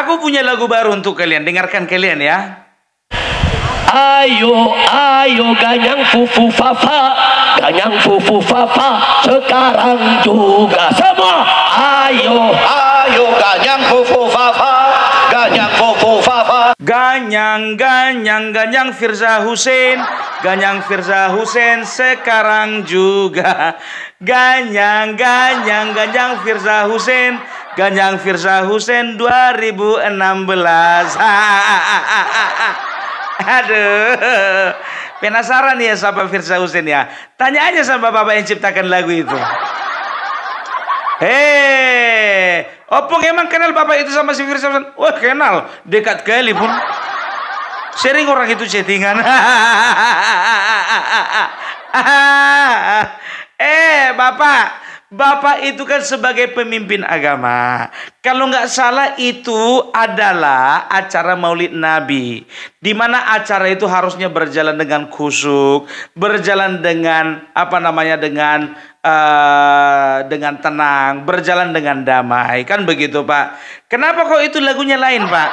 Aku punya lagu baru untuk kalian. Dengarkan kalian ya. Ayo, ayo ganyang fufu fafa, ganyang fufu fafa, sekarang juga semua. Ayo, ayo ganyang fufu fafa, ganyang fufu fafa. Ganyang, ganyang, ganyang Firza Husein, ganyang Firza Husein sekarang juga. Ganyang, ganyang, ganyang Firza Husein, ganyang Firza Husein 2016. Aduh, penasaran ya siapa Firza Husein ya? Tanya aja sama bapak yang ciptakan lagu itu. Opung emang kenal bapak itu sama si Firza Husein? Wah kenal, dekat kali pun. Sering orang itu chattingan. Bapak itu kan sebagai pemimpin agama. Kalau nggak salah itu adalah acara Maulid Nabi, di mana acara itu harusnya berjalan dengan khusyuk, berjalan dengan dengan tenang, berjalan dengan damai, kan begitu Pak? Kenapa kok itu lagunya lain Pak?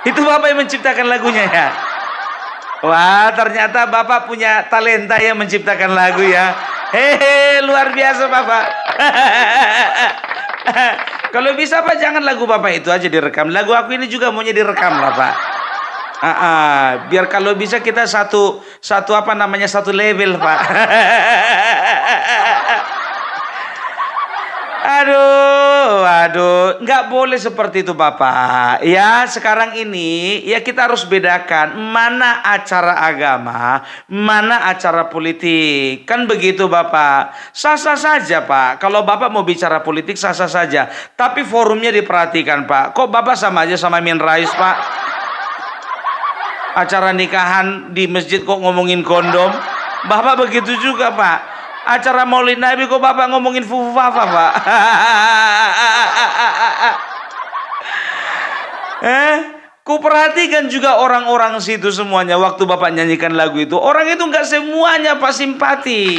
Itu Bapak yang menciptakan lagunya ya? Wah, ternyata Bapak punya talenta yang menciptakan lagu ya. Hehe, luar biasa Bapak. Kalau bisa Pak, jangan lagu Bapak itu aja direkam. Lagu aku ini juga maunya direkam lah Pak. Biar kalau bisa kita satu level Pak. Aduh, nggak boleh seperti itu Bapak. Ya, sekarang ini ya kita harus bedakan mana acara agama, mana acara politik. Kan begitu Bapak. Sah-sah saja Pak. Kalau Bapak mau bicara politik sah-sah saja. Tapi forumnya diperhatikan Pak. Kok Bapak sama aja sama Amin Rais Pak? Acara nikahan di masjid kok ngomongin kondom? Bapak begitu juga Pak. Acara Maulid Nabi kok Bapak ngomongin fufu fafa Pak? Ku perhatikan juga orang-orang situ semuanya waktu Bapak nyanyikan lagu itu. Orang itu nggak semuanya Pak simpati.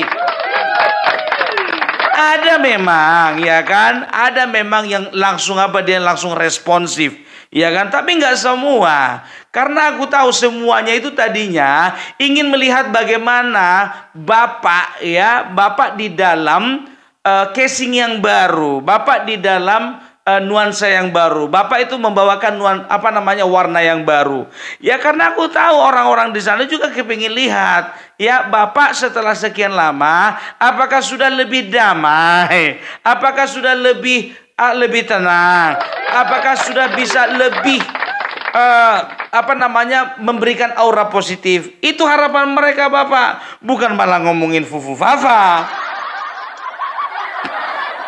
Ada memang, ya kan? Ada memang yang langsung dia langsung responsif, ya kan? Tapi nggak semua. Karena aku tahu semuanya itu tadinya ingin melihat bagaimana Bapak di dalam casing yang baru, Bapak di dalam nuansa yang baru. Bapak itu membawakan warna yang baru. Ya karena aku tahu orang-orang di sana juga kepingin lihat, ya Bapak setelah sekian lama, apakah sudah lebih damai, apakah sudah lebih tenang, apakah sudah bisa lebih memberikan aura positif. Itu harapan mereka Bapak, bukan malah ngomongin fufu fafa.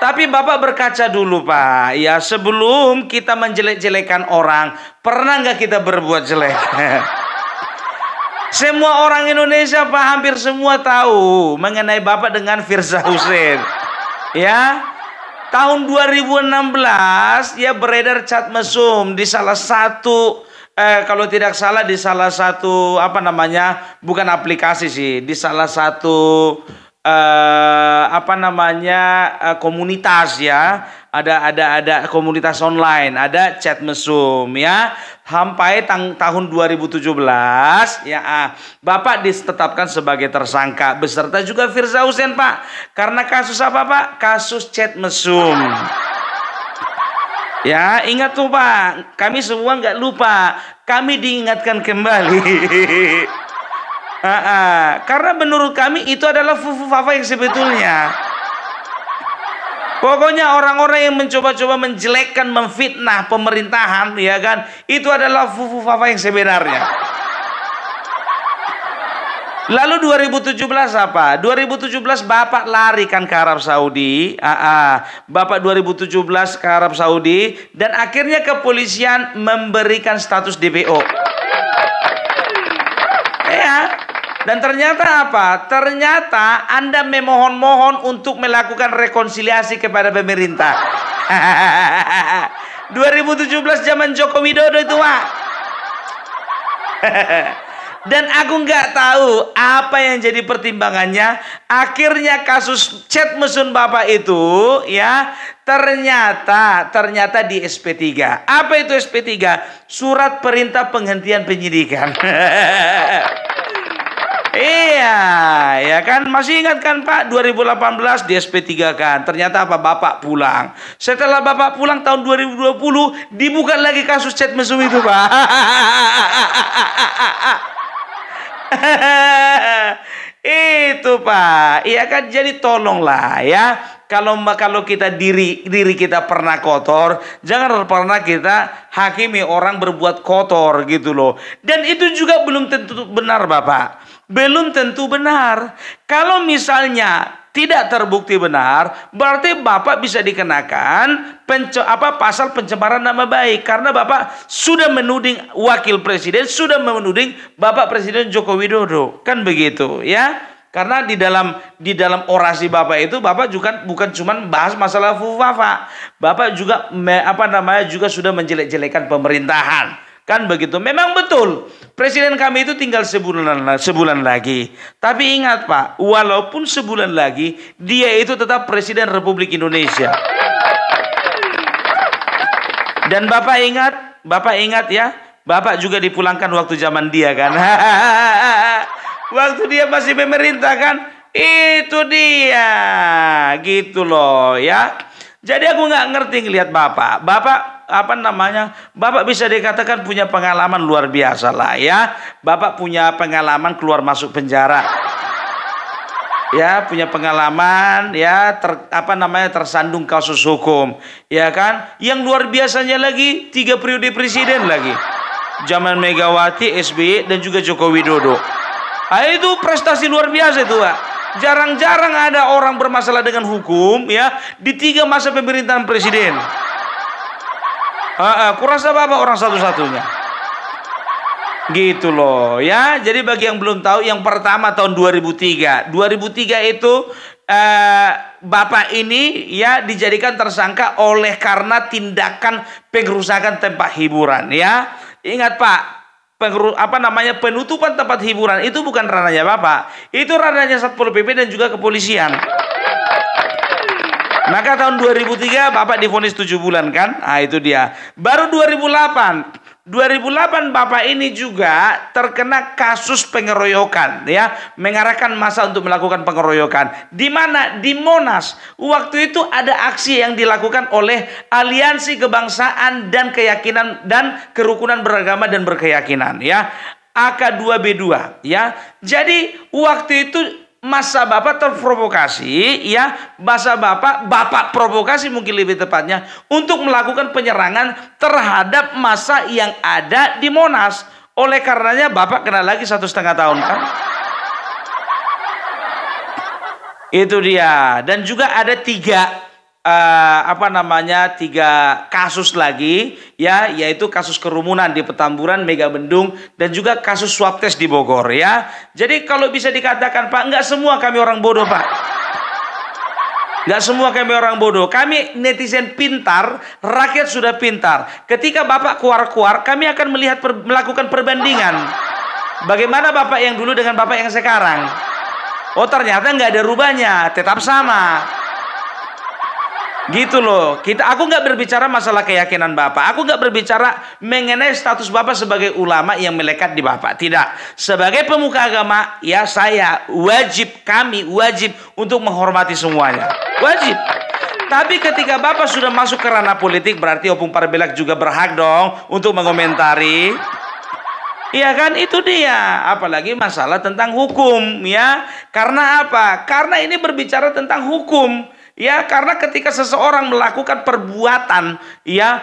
Tapi Bapak berkaca dulu Pak, ya sebelum kita menjelek-jelekan orang, pernah nggak kita berbuat jelek? Semua orang Indonesia Pak, hampir semua tahu mengenai Bapak dengan Firza Husein. Ya, tahun 2016 ya beredar chat mesum di salah satu kalau tidak salah di salah satu bukan aplikasi sih, di salah satu komunitas ya, ada komunitas online, ada chat mesum ya, sampai tahun 2017 ya Bapak ditetapkan sebagai tersangka beserta juga Firza Husein Pak, karena kasus apa Pak? Kasus chat mesum. Ya ingat tuh Pak, kami semua nggak lupa, kami diingatkan kembali. Karena menurut kami itu adalah fufu fafa yang sebetulnya. Pokoknya orang-orang yang mencoba-coba menjelekkan, memfitnah pemerintahan, ya kan, itu adalah fufu fafa yang sebenarnya. Lalu 2017 apa? 2017 Bapak lari kan ke Arab Saudi. Bapak 2017 ke Arab Saudi dan akhirnya kepolisian memberikan status DPO. Ya. Dan ternyata apa? Ternyata Anda memohon-mohon untuk melakukan rekonsiliasi kepada pemerintah. 2017 zaman Joko Widodo itu, Pak. Dan aku nggak tahu apa yang jadi pertimbangannya. Akhirnya kasus chat mesum Bapak itu ya ternyata di SP3. Apa itu SP3? Surat perintah penghentian penyidikan. Iya, ya kan, masih ingat kan Pak, 2018 di SP3 kan. Ternyata apa? Bapak pulang. Setelah Bapak pulang tahun 2020 dibuka lagi kasus chat mesum itu, Pak. Itu Pak. Iya kan, jadi tolonglah ya. Kalau kita diri kita pernah kotor, jangan pernah kita hakimi orang berbuat kotor gitu loh. Dan itu juga belum tentu benar Bapak. Belum tentu benar. Kalau misalnya tidak terbukti benar, berarti Bapak bisa dikenakan pasal pencemaran nama baik, karena Bapak sudah menuding wakil presiden, sudah menuding Bapak Presiden Joko Widodo, kan begitu ya? Karena di dalam orasi Bapak itu, Bapak juga bukan cuma bahas masalah fufafa, Bapak juga juga sudah menjelek-jelekan pemerintahan. Kan begitu. Memang betul, presiden kami itu tinggal sebulan lagi. Tapi ingat Pak, walaupun sebulan lagi, dia itu tetap Presiden Republik Indonesia. Dan Bapak ingat ya, Bapak juga dipulangkan waktu zaman dia kan. Waktu dia masih pemerintah kan. Itu dia. Gitu loh ya. Jadi aku nggak ngerti ngelihat Bapak. Bapak bisa dikatakan punya pengalaman luar biasa lah ya. Bapak punya pengalaman keluar masuk penjara. Ya, punya pengalaman ya tersandung kasus hukum. Ya kan? Yang luar biasanya lagi 3 periode presiden lagi. Zaman Megawati, SBY dan juga Joko Widodo. Nah, itu prestasi luar biasa itu, Pak. Jarang-jarang ada orang bermasalah dengan hukum ya di 3 masa pemerintahan presiden. Kurasa Bapak orang satu-satunya. Gitu loh ya. Jadi bagi yang belum tahu, yang pertama tahun 2003. 2003 itu Bapak ini ya dijadikan tersangka oleh karena tindakan pengerusakan tempat hiburan ya. Ingat Pak, penutupan tempat hiburan itu bukan ranahnya Bapak, itu ranahnya Satpol PP dan juga kepolisian. Maka tahun 2003 Bapak divonis 7 bulan kan? Ah itu dia. Baru 2008 Bapak ini juga terkena kasus pengeroyokan ya, mengarahkan massa untuk melakukan pengeroyokan. Di mana? Di Monas. Waktu itu ada aksi yang dilakukan oleh Aliansi Kebangsaan dan Keyakinan dan Kerukunan Beragama dan Berkeyakinan ya. AK2B2 ya. Jadi waktu itu masa Bapak terprovokasi ya, masa Bapak provokasi mungkin lebih tepatnya untuk melakukan penyerangan terhadap massa yang ada di Monas. Oleh karenanya Bapak kena lagi 1,5 tahun kan. Itu dia. Dan juga ada 3 kasus lagi ya, yaitu kasus kerumunan di Petamburan, Megabendung, dan juga kasus swab test di Bogor ya. Jadi kalau bisa dikatakan Pak, nggak semua kami orang bodoh Pak. Nggak semua kami orang bodoh. Kami netizen pintar, rakyat sudah pintar. Ketika Bapak keluar, kami akan melakukan perbandingan. Bagaimana Bapak yang dulu dengan Bapak yang sekarang? Oh ternyata nggak ada rubahnya, tetap sama. Gitu loh. Aku nggak berbicara masalah keyakinan Bapak. Aku nggak berbicara mengenai status Bapak sebagai ulama yang melekat di Bapak. Tidak. Sebagai pemuka agama, ya kami wajib untuk menghormati semuanya. Wajib. Tapi ketika Bapak sudah masuk ke ranah politik, berarti Opung Parbelak juga berhak dong untuk mengomentari. Iya kan, itu dia. Apalagi masalah tentang hukum ya. Karena apa? Karena ini berbicara tentang hukum. Ya, karena ketika seseorang melakukan perbuatan ya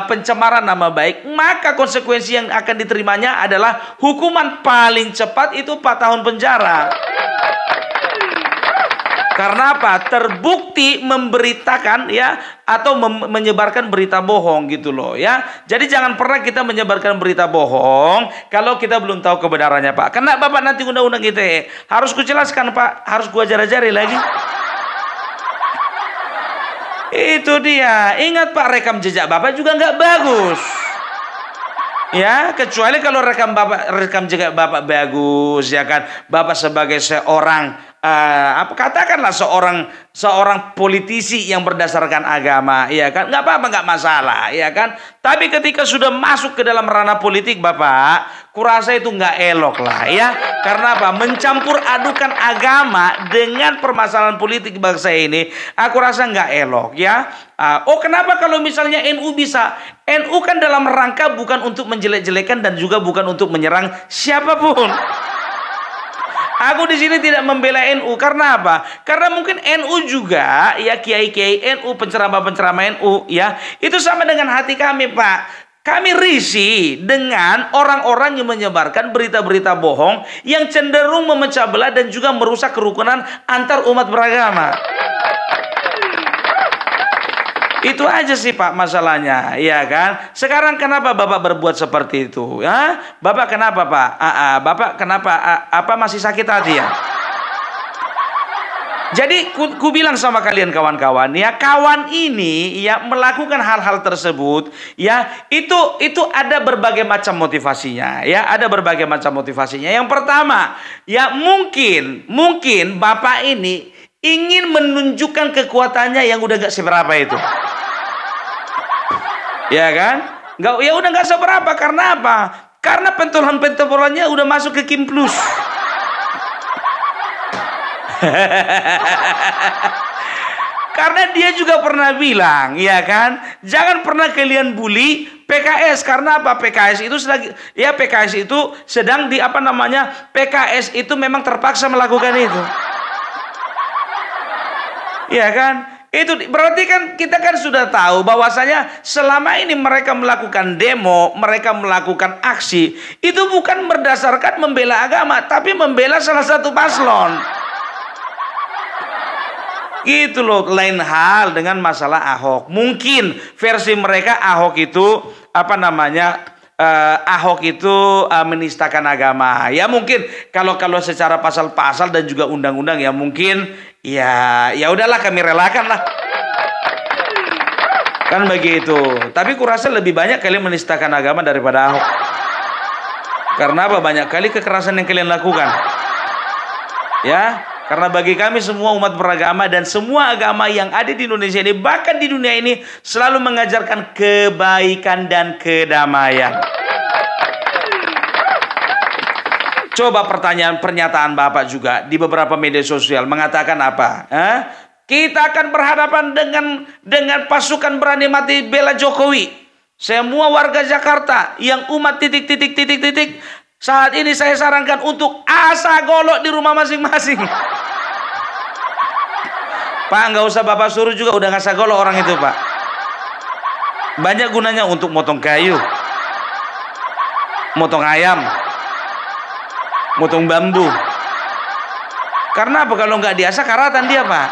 pencemaran nama baik, maka konsekuensi yang akan diterimanya adalah hukuman paling cepat itu 4 tahun penjara. Karena apa? Terbukti memberitakan ya atau menyebarkan berita bohong gitu loh ya. Jadi jangan pernah kita menyebarkan berita bohong kalau kita belum tahu kebenarannya Pak. Karena Bapak nanti undang-undang ITE harus kujelaskan Pak, harus gua ajar-ajari lagi. Itu dia. Ingat Pak, rekam jejak Bapak juga nggak bagus. Ya, kecuali kalau rekam jejak Bapak bagus ya kan. Bapak sebagai seorang katakanlah seorang politisi yang berdasarkan agama, ya kan, nggak apa-apa, nggak masalah, ya kan. Tapi ketika sudah masuk ke dalam ranah politik, Bapak, kurasa itu nggak elok lah, ya. Karena apa? Mencampur adukan agama dengan permasalahan politik bangsa ini, aku rasa nggak elok, ya. Kenapa kalau misalnya NU bisa? NU kan dalam rangka bukan untuk menjelek-jelekan dan juga bukan untuk menyerang siapapun. Aku di sini tidak membela NU karena apa? Karena mungkin NU juga, ya, kiai-kiai NU, penceramah-penceramah NU, ya, itu sama dengan hati kami, Pak. Kami risih dengan orang-orang yang menyebarkan berita-berita bohong yang cenderung memecah belah dan juga merusak kerukunan antar umat beragama. Itu aja sih, Pak, masalahnya, ya kan? Sekarang kenapa Bapak berbuat seperti itu? Ya? Bapak kenapa, Pak? Bapak kenapa? Apa masih sakit hati ya? Jadi ku bilang sama kalian kawan-kawan, ya, kawan ini ya melakukan hal-hal tersebut, ya, itu ada berbagai macam motivasinya, ya, ada berbagai macam motivasinya. Yang pertama, ya, mungkin Bapak ini ingin menunjukkan kekuatannya yang udah gak seberapa itu. Ya kan? Ya udah gak seberapa, karena apa? Karena pentolan-pentolannya udah masuk ke Kim Plus. Karena dia juga pernah bilang, ya kan, jangan pernah kalian bully PKS. Karena apa? PKS itu sedang PKS itu memang terpaksa melakukan itu. Ya kan? Itu berarti kan kita kan sudah tahu bahwasanya selama ini mereka melakukan demo, mereka melakukan aksi, itu bukan berdasarkan membela agama, tapi membela salah satu paslon. Gitu loh. Lain hal dengan masalah Ahok. Mungkin versi mereka Ahok itu Ahok itu menistakan agama. Ya mungkin kalau secara pasal-pasal dan juga undang-undang, ya mungkin ya udahlah, kami relakan lah. Kan begitu. Tapi kurasa lebih banyak kalian menistakan agama daripada Ahok. Karena apa? Banyak kali kekerasan yang kalian lakukan. Ya, karena bagi kami semua umat beragama dan semua agama yang ada di Indonesia ini, bahkan di dunia ini, selalu mengajarkan kebaikan dan kedamaian. Coba pernyataan Bapak juga di beberapa media sosial mengatakan apa? Kita akan berhadapan dengan pasukan berani mati bela Jokowi. Semua warga Jakarta yang umat titik. Saat ini saya sarankan untuk asa golok di rumah masing-masing. Pak, nggak usah Bapak suruh juga, udah ngasah golok orang itu, Pak. Banyak gunanya untuk motong kayu, motong ayam, motong bambu. Karena apa? Kalau nggak diasah karatan dia, Pak.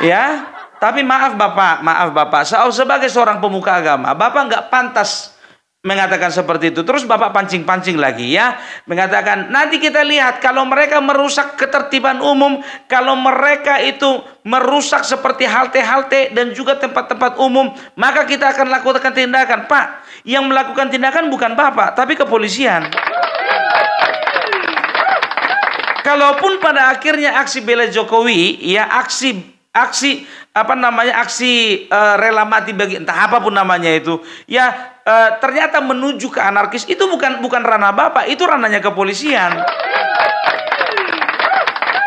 Ya, tapi maaf Bapak, sebagai seorang pemuka agama, Bapak nggak pantas mengatakan seperti itu. Terus Bapak pancing-pancing lagi, ya, mengatakan nanti kita lihat kalau mereka merusak ketertiban umum, kalau mereka itu merusak seperti halte-halte dan juga tempat-tempat umum, maka kita akan lakukan tindakan. Pak, yang melakukan tindakan bukan Bapak, tapi kepolisian. Kalaupun pada akhirnya aksi bela Jokowi, ya, aksi rela mati bagi entah apapun namanya itu, ya, ternyata menuju ke anarkis, itu bukan ranah Bapak, itu ranahnya kepolisian.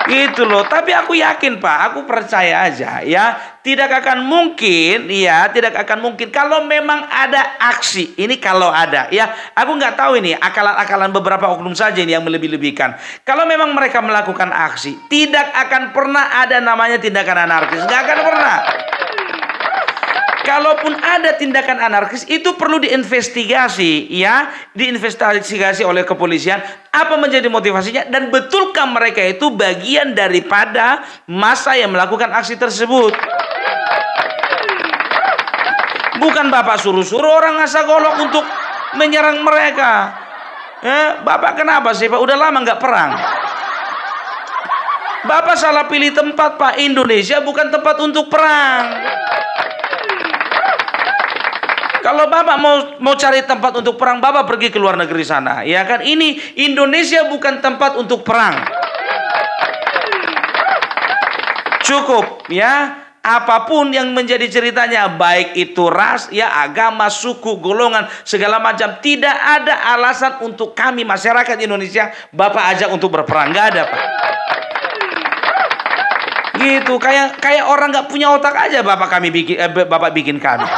Gitu loh. Tapi aku yakin, Pak, aku percaya aja, ya, tidak akan mungkin kalau memang ada aksi ini, kalau ada, ya, aku nggak tahu ini akalan-akalan beberapa oknum saja ini yang melebih-lebihkan. Kalau memang mereka melakukan aksi, tidak akan pernah ada namanya tindakan anarkis, nggak akan pernah. Kalaupun ada tindakan anarkis, itu perlu diinvestigasi, ya, diinvestigasi oleh kepolisian, apa menjadi motivasinya, dan betulkah mereka itu bagian daripada massa yang melakukan aksi tersebut. Bukan Bapak suruh-suruh orang ngasah golok untuk menyerang mereka. Bapak kenapa sih, Pak? Udah lama nggak perang. Bapak salah pilih tempat, Pak. Indonesia bukan tempat untuk perang. Kalau Bapak mau cari tempat untuk perang, Bapak pergi ke luar negeri sana, ya kan? Ini Indonesia bukan tempat untuk perang. Cukup ya. Apapun yang menjadi ceritanya, baik itu ras, ya, agama, suku, golongan, segala macam, tidak ada alasan untuk kami masyarakat Indonesia Bapak ajak untuk berperang, nggak ada, Pak. Gitu, kayak orang nggak punya otak aja Bapak bikin kami.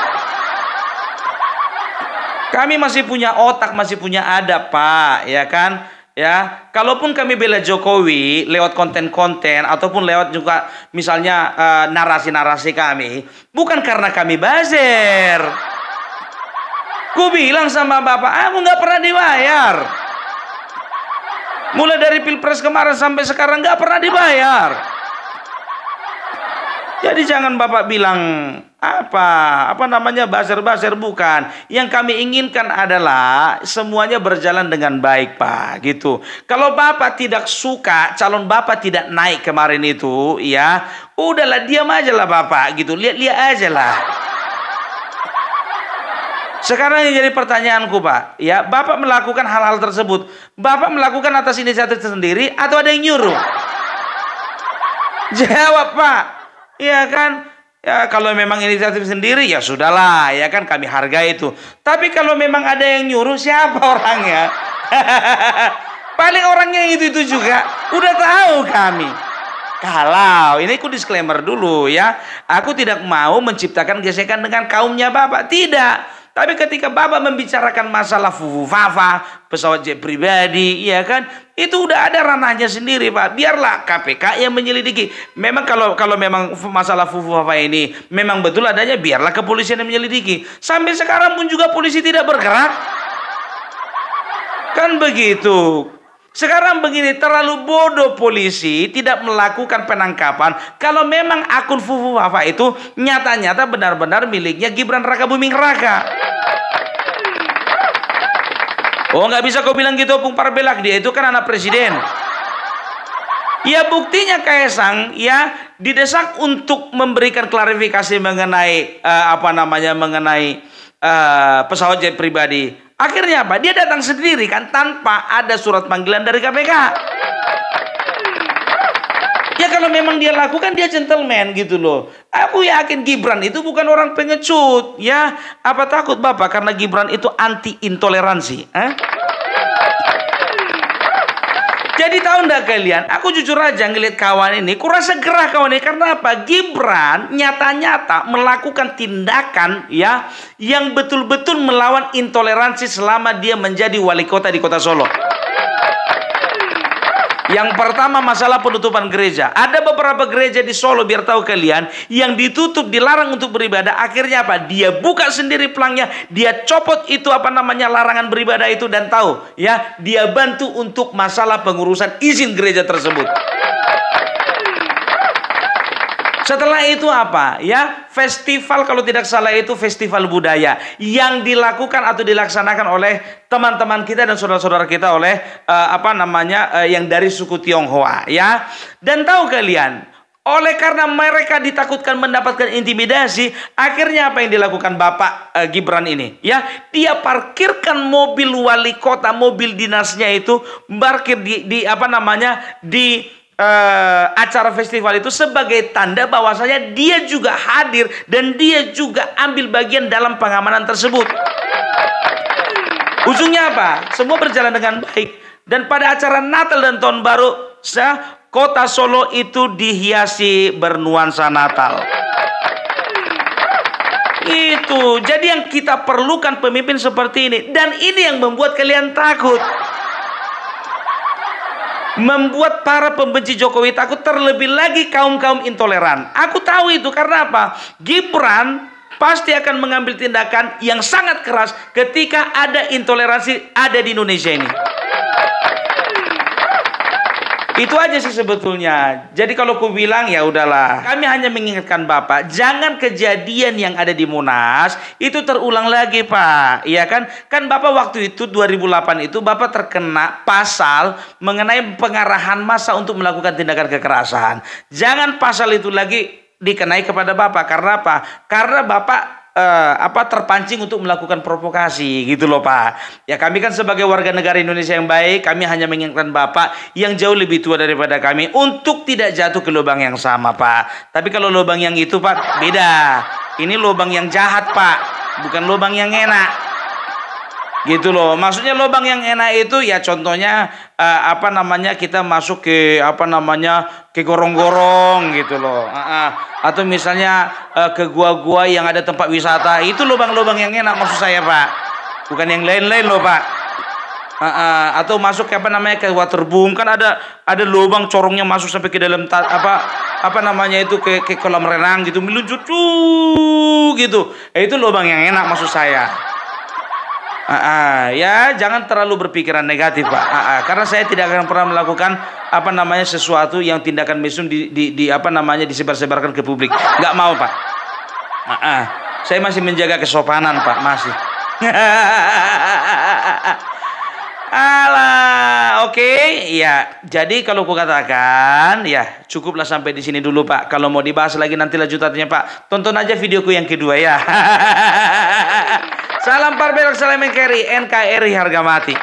Kami masih punya otak, masih punya adab, Pak, ya kan? Ya, kalaupun kami bela Jokowi lewat konten-konten ataupun lewat juga misalnya narasi-narasi kami, bukan karena kami buzzer. Ku bilang sama Bapak, aku nggak pernah dibayar. Mulai dari Pilpres kemarin sampai sekarang nggak pernah dibayar. Jadi jangan Bapak bilang apa namanya buzzer-buzzer, bukan. Yang kami inginkan adalah semuanya berjalan dengan baik, Pak, gitu. Kalau Bapak tidak suka calon Bapak tidak naik kemarin itu, ya, udahlah diam aja lah Bapak, gitu. Lihat-lihat aja lah. Sekarang yang jadi pertanyaanku, Pak, ya, Bapak melakukan hal-hal tersebut, Bapak melakukan atas inisiatif sendiri atau ada yang nyuruh? Jawab, Pak. Ya kan? Ya, kalau memang inisiatif sendiri ya sudahlah, ya kan, kami hargai itu. Tapi kalau memang ada yang nyuruh, siapa orangnya? Paling orangnya itu juga udah tahu kami. Kalau ini aku disclaimer dulu ya, aku tidak mau menciptakan gesekan dengan kaumnya Bapak, tidak. Tapi ketika Bapak membicarakan masalah fufu-fafa, pesawat jet pribadi, ya kan, itu udah ada ranahnya sendiri, Pak. Biarlah KPK yang menyelidiki. Memang kalau memang masalah fufu-fafa ini memang betul adanya, biarlah kepolisian yang menyelidiki. Sampai sekarang pun juga polisi tidak bergerak. Kan begitu. Sekarang begini, terlalu bodoh polisi tidak melakukan penangkapan kalau memang akun fufu-fafa itu nyata-nyata benar-benar miliknya Gibran Rakabuming Raka. Oh, nggak bisa kau bilang gitu, Opung Parbelak, dia itu kan anak presiden. Ya, buktinya Kaesang ya didesak untuk memberikan klarifikasi mengenai mengenai pesawat jet pribadi. Akhirnya apa? Dia datang sendiri kan tanpa ada surat panggilan dari KPK. Ya kalau memang dia lakukan, dia gentleman gitu loh. Aku yakin Gibran itu bukan orang pengecut, ya. Apa takut Bapak karena Gibran itu anti intoleransi? Jadi tahu enggak kalian, aku jujur aja ngeliat kawan ini, kurasa gerah kawan ini. Karena apa? Gibran nyata-nyata melakukan tindakan ya yang betul-betul melawan intoleransi selama dia menjadi wali kota di kota Solo. Yang pertama masalah penutupan gereja. Ada beberapa gereja di Solo, biar tahu kalian, yang ditutup, dilarang untuk beribadah. Akhirnya apa? Dia buka sendiri pelangnya, dia copot itu larangan beribadah itu, dan tahu ya, dia bantu untuk masalah pengurusan izin gereja tersebut. Setelah itu apa? Ya, festival, kalau tidak salah itu festival budaya yang dilakukan atau dilaksanakan oleh teman-teman kita dan saudara-saudara kita oleh yang dari suku Tionghoa, ya. Dan tahu kalian, oleh karena mereka ditakutkan mendapatkan intimidasi, akhirnya apa yang dilakukan Bapak Gibran ini? Ya, dia parkirkan mobil wali kota, mobil dinasnya itu parkir di acara festival itu sebagai tanda bahwasanya dia juga hadir dan dia juga ambil bagian dalam pengamanan tersebut. Ujungnya apa? Semua berjalan dengan baik. Dan pada acara Natal dan Tahun Baru, kota Solo itu dihiasi bernuansa Natal. Itu. Jadi yang kita perlukan pemimpin seperti ini. Dan ini yang membuat kalian takut. Membuat para pembenci Jokowi takut, terlebih lagi kaum-kaum intoleran. Aku tahu itu karena apa? Gibran pasti akan mengambil tindakan yang sangat keras ketika ada intoleransi ada di Indonesia ini. Itu aja sih sebetulnya. Jadi kalau aku bilang ya udahlah, kami hanya mengingatkan Bapak, jangan kejadian yang ada di Monas itu terulang lagi, Pak. Iya kan? Kan Bapak waktu itu 2008 itu Bapak terkena pasal mengenai pengarahan massa untuk melakukan tindakan kekerasan. Jangan pasal itu lagi dikenai kepada Bapak. Karena apa? Karena Bapak terpancing untuk melakukan provokasi gitu loh Pak. Ya kami kan sebagai warga negara Indonesia yang baik, kami hanya mengingatkan Bapak yang jauh lebih tua daripada kami untuk tidak jatuh ke lubang yang sama Pak. Tapi kalau lubang yang itu Pak beda. Ini lubang yang jahat Pak, bukan lubang yang enak. Gitu loh. Maksudnya lubang yang enak itu ya contohnya kita masuk ke ke gorong-gorong gitu loh. Atau misalnya ke gua-gua yang ada tempat wisata. Itu lubang-lubang yang enak maksud saya, Pak. Bukan yang lain-lain loh, Pak. Atau masuk ke ke waterboom kan ada lubang corongnya masuk sampai ke dalam ke kolam renang gitu meluncur gitu. Itu lubang yang enak maksud saya. Ya jangan terlalu berpikiran negatif Pak. Karena saya tidak akan pernah melakukan sesuatu yang tindakan mesum disebar-sebarkan ke publik. Nggak mau Pak. Saya masih menjaga kesopanan Pak, masih. Alah, oke. Ya, jadi kalau ku katakan, ya cukuplah sampai di sini dulu Pak. Kalau mau dibahas lagi nanti lanjutannya Pak. Tonton aja videoku yang kedua ya. Salam Parbelok, salam NKRI, NKRI harga mati.